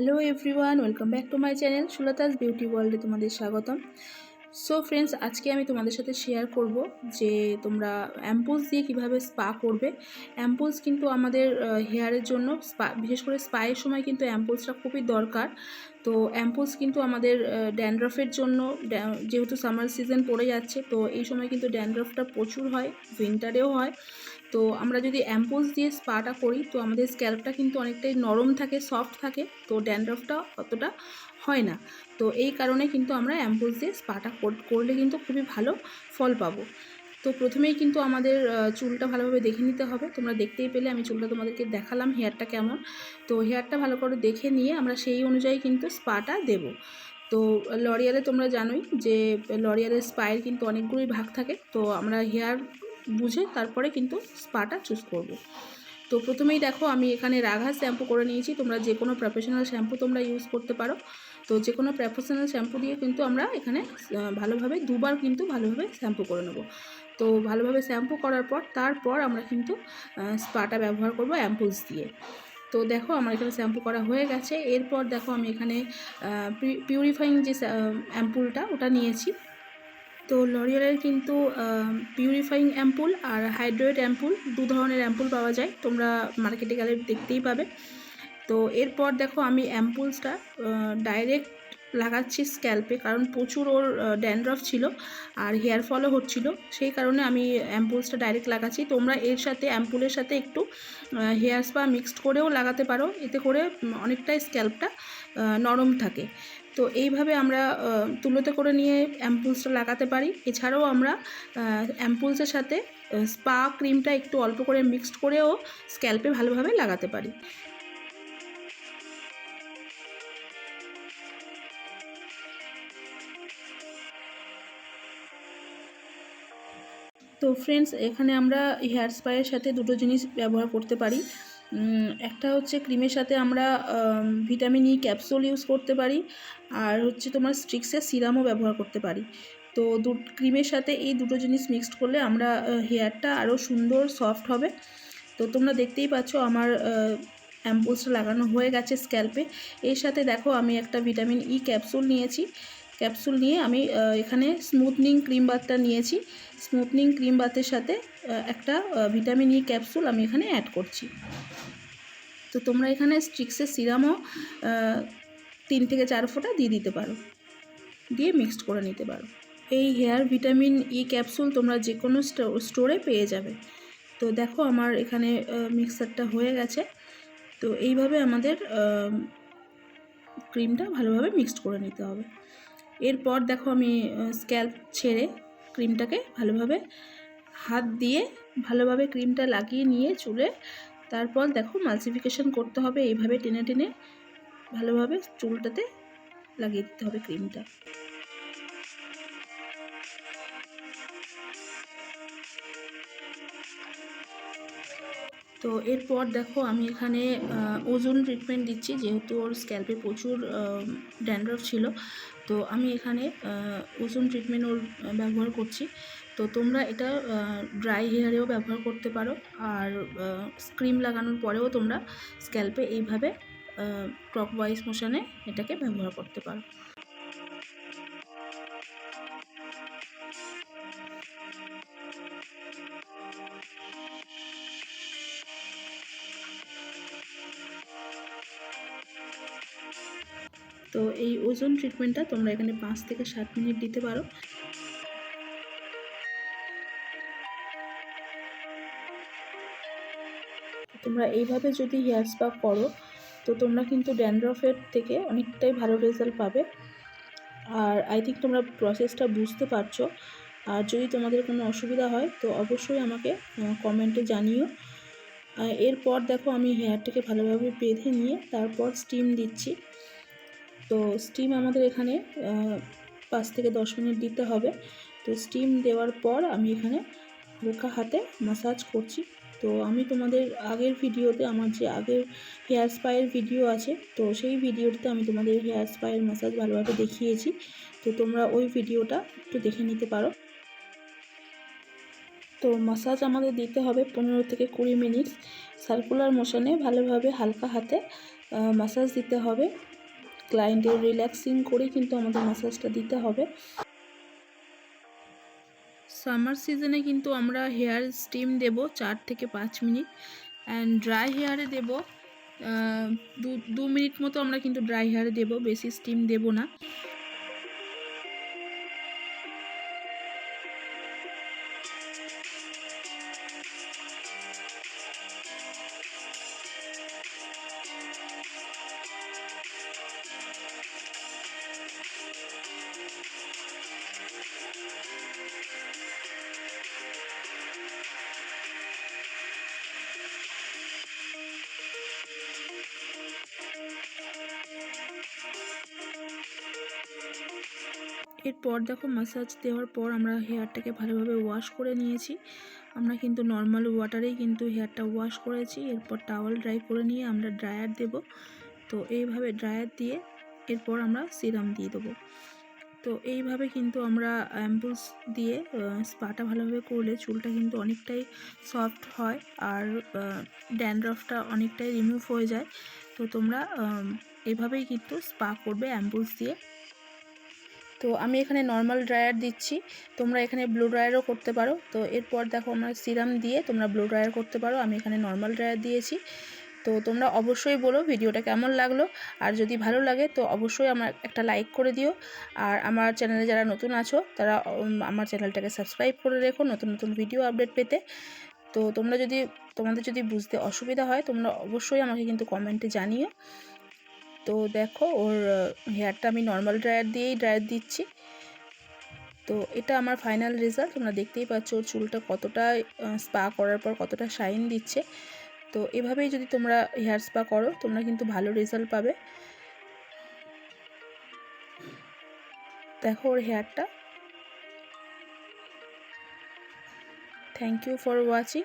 Hello everyone, welcome back to my channel Sultas beauty ওয়ার্ল্ডে তোমাদের স্বাগতম। সো ফ্রেন্ডস, আজকে আমি তোমাদের সাথে শেয়ার করব যে তোমরা অ্যাম্পুলস দিয়ে কিভাবে স্পা করবে। অ্যাম্পুলস কিন্তু আমাদের হেয়ারের জন্য বিশেষ করে স্পায়ের সময় কিন্তু অ্যাম্পুলসটা খুবই দরকার। তো অ্যাম্পুলস কিন্তু আমাদের ড্যান্ড্রফের জন্য, যেহেতু সামার সিজন পড়ে যাচ্ছে, তো এই সময় কিন্তু ড্যান্ড্রফটা প্রচুর হয়, উইন্টারেও হয়। তো আমরা যদি অ্যাম্পুলস দিয়ে স্পাটা করি তো আমাদের স্ক্যাল্পটা কিন্তু অনেকটাই নরম থাকে, সফট থাকে, তো ড্যান্ড্রফটা অতটা হয় না। তো এই কারণে কিন্তু আমরা অ্যাম্পুলস দিয়ে স্পাটা করলে কিন্তু খুবই ভালো ফল পাবো। তো প্রথমেই কিন্তু আমাদের চুলটা ভালোভাবে দেখে নিতে হবে। তোমরা দেখতেই পেলে আমি চুলটা তোমাদেরকে দেখালাম হেয়ারটা কেমন। তো হেয়ারটা ভালো করে দেখে নিয়ে আমরা সেই অনুযায়ী কিন্তু স্পাটা দেব। তো লরিয়ালে তোমরা জানোই যে লরিয়ালের স্পায়ের কিন্তু অনেকগুলোই ভাগ থাকে, তো আমরা হেয়ার বুঝে তারপরে কিন্তু স্পাটা চুজ করব। তো প্রথমেই দেখো আমি এখানে রাঘা শ্যাম্পু করে নিয়েছি। তোমরা যে কোনো প্রফেশনাল শ্যাম্পু তোমরা ইউজ করতে পারো। তো যে কোনো প্রফেশনাল শ্যাম্পু দিয়ে কিন্তু আমরা এখানে ভালোভাবে দুবার কিন্তু ভালোভাবে শ্যাম্পু করে নেব। তো ভালোভাবে শ্যাম্পু করার পর তারপর আমরা কিন্তু স্পাটা ব্যবহার করব অ্যাম্পুলস দিয়ে। তো দেখো আমার এখানে শ্যাম্পু করা হয়ে গেছে। এরপর দেখো আমি এখানে পিউরিফাইং যে অ্যাম্পুলটা ওটা নিয়েছি। তো লরিয়ালের কিন্তু পিউরিফাইং অ্যাম্পুল আর হাইড্রেট অ্যাম্পুল দু ধরনের অ্যাম্পুল পাওয়া যায়, তোমরা মার্কেটে গেলে দেখতেই পাবে। তো এরপর দেখো আমি অ্যাম্পুলসটা ডাইরেক্ট লাগাচ্ছি স্ক্যাল্পে, কারণ প্রচুর ওর ড্যান্ড্রফ ছিল আর হেয়ার ফলও হচ্ছিল, সেই কারণে আমি অ্যাম্পুলসটা ডাইরেক্ট লাগাচ্ছি। তোমরা এর সাথে অ্যাম্পুলের সাথে একটু হেয়ার স্পা মিক্সড করেও লাগাতে পারো, এতে করে অনেকটাই স্ক্যাল্পটা নরম থাকে। তো এইভাবে আমরা তুলোতে করে নিয়ে অ্যাম্পুলসটা লাগাতে পারি। এছাড়াও আমরা অ্যাম্পুলসের সাথে স্পা ক্রিমটা একটু অল্প করে মিক্সড করেও স্ক্যাল্পে ভালোভাবে লাগাতে পারি। তো ফ্রেন্ডস, এখানে আমরা হেয়ার স্পায়ের সাথে দুটো জিনিস ব্যবহার করতে পারি। একটা হচ্ছে ক্রিমের সাথে আমরা ভিটামিন ই ক্যাপসুল ইউজ করতে পারি, আর হচ্ছে তোমার স্ট্রিক্সের সিরামও ব্যবহার করতে পারি। তো ক্রিমের সাথে এই দুটো জিনিস মিক্সড করলে আমরা হেয়ারটা আরও সুন্দর সফট হবে। তো তোমরা দেখতেই পাচ্ছ আমার অ্যাম্পুলসটা লাগানো হয়ে গেছে স্ক্যাল্পে। এর সাথে দেখো আমি একটা ভিটামিন ই ক্যাপসুল নিয়েছি। ক্যাপসুল নিয়ে আমি এখানে স্মুথনিং ক্রিম বাথটা নিয়েছি। স্মুথনিং ক্রিম বাথের সাথে একটা ভিটামিন ই ক্যাপসুল আমি এখানে অ্যাড করছি। তো তোমরা এখানে স্ট্রিক্সের সিরামও 3 থেকে 4 ফোঁটা দিয়ে দিতে পারো, দিয়ে মিক্সড করে নিতে পারো। এই হেয়ার ভিটামিন ই ক্যাপসুল তোমরা যে কোনো স্টোরে পেয়ে যাবে। তো দেখো আমার এখানে মিক্সারটা হয়ে গেছে। তো এইভাবে আমাদের ক্রিমটা ভালোভাবে মিক্সড করে নিতে হবে। এরপর দেখো আমি স্ক্যাল্প ছেড়ে ক্রিমটাকে ভালোভাবে হাত দিয়ে ভালোভাবে ক্রিমটা লাগিয়ে নিয়ে চুলে, তারপর দেখো মালসিফিকেশন করতে হবে, এইভাবে টেনে টেনে ভালোভাবে চুলটাতে লাগিয়ে দিতে হবে ক্রিমটা। তো এরপর দেখো আমি এখানে ওজোন ট্রিটমেন্ট দিচ্ছি, যেহেতু ওর স্ক্যাল্পে প্রচুর ড্যান্ড্রফ ছিল, তো আমি এখানে ওজোন ট্রিটমেন্ট ওর ব্যবহার করছি। তো তোমরা এটা ড্রাই হেয়ারেও ব্যবহার করতে পারো, আর ক্রিম লাগানোর পরেও তোমরা স্ক্যাল্পে এইভাবে ক্লকওয়াইজ মোশনে এটাকে ব্যবহার করতে পারো। তো এই ওজোন ট্রিটমেন্টটা তোমরা এখানে 5 থেকে 7 মিনিট দিতে পারো। তোমরা এইভাবে যদি হেয়ার স্পা করো তো তোমরা কিন্তু ড্যান্ড্রফের থেকে অনেকটাই ভালো রেজাল্ট পাবে। আর আই থিঙ্ক তোমরা প্রসেসটা বুঝতে পারছো। আর যদি তোমাদের কোনো অসুবিধা হয় তো অবশ্যই আমাকে কমেন্টে জানিও। এরপর দেখো আমি হেয়ারটাকে ভালোভাবে বেঁধে নিয়ে তারপর স্টিম দিচ্ছি। তো স্টিম আমাদের এখানে 5 থেকে 10 মিনিট দিতে হবে। তো স্টিম দেওয়ার পর আমি এখানে হালকা হাতে ম্যাসাজ করছি। তো আমি তোমাদের আগের ভিডিওতে, আমার যে আগের হেয়ার স্পায়ের ভিডিও আছে, তো সেই ভিডিওতে আমি তোমাদের হেয়ার স্পায়ের ম্যাসাজ ভালোভাবে দেখিয়েছি। তো তোমরা ওই ভিডিওটা একটু দেখে নিতে পারো। তো ম্যাসাজ আমাদের দিতে হবে 15 থেকে 20 মিনিট সার্কুলার মোশনে ভালোভাবে হালকা হাতে ম্যাসাজ দিতে হবে। ক্লায়েন্টের রিল্যাক্সিং করে কিন্তু আমাদের ম্যাসাজটা দিতে হবে। সামার সিজনে কিন্তু আমরা হেয়ার স্টিম দেব 4 থেকে 5 মিনিট, অ্যান্ড ড্রাই হেয়ারে দেব 2 মিনিট মতো আমরা কিন্তু ড্রাই হেয়ারে দেব, বেশি স্টিম দেব না। এরপর দেখো ম্যাসাজ দেওয়ার পর আমরা হেয়ারটাকে ভালোভাবে ওয়াশ করে নিয়েছি। আমরা কিন্তু নর্মাল ওয়াটারেই কিন্তু হেয়ারটা ওয়াশ করেছি। এরপর টাওয়াল ড্রাই করে নিয়ে আমরা ড্রায়ার দেব। তো এইভাবে ড্রায়ার দিয়ে এরপর আমরা সিরাম দিয়ে দেবো। তো এইভাবে কিন্তু আমরা অ্যাম্পুলস দিয়ে স্পাটা ভালোভাবে করলে চুলটা কিন্তু অনেকটাই সফট হয়, আর ড্যান্ড্রফটা অনেকটাই রিমুভ হয়ে যায়। তো তোমরা এইভাবেই কিন্তু স্পা করবে অ্যাম্পুলস দিয়ে। তো আমি এখানে নর্মাল ড্রায়ার দিচ্ছি, তোমরা এখানে ব্লো ড্রায়ারও করতে পারো। তো এরপর দেখো আমরা সিরাম দিয়ে তোমরা ব্লো ড্রায়ার করতে পারো, আমি এখানে নর্মাল ড্রায়ার দিয়েছি। তো তোমরা অবশ্যই বলো ভিডিওটা কেমন লাগলো, আর যদি ভালো লাগে তো অবশ্যই আমার একটা লাইক করে দিও। আর আমার চ্যানেলে যারা নতুন আছো তারা আমার চ্যানেলটাকে সাবস্ক্রাইব করে রেখো নতুন নতুন ভিডিও আপডেট পেতে। তো তোমাদের যদি বুঝতে অসুবিধা হয় তোমরা অবশ্যই আমাকে কিন্তু কমেন্টে জানিও। তো দেখো ওর হেয়ারটা আমি নর্মাল ড্রায়ার দিয়েই ড্রায়ার দিচ্ছি। তো এটা আমার ফাইনাল রেজাল্ট, তোমরা দেখতেই পাচ্ছ ওর চুলটা কতটা স্পা করার পর কতটা শাইন দিচ্ছে। তো এভাবেই যদি তোমরা হেয়ার স্পা করো তোমরা কিন্তু ভালো রেজাল্ট পাবে। দেখো ওর হেয়ারটা। Thank you for watching.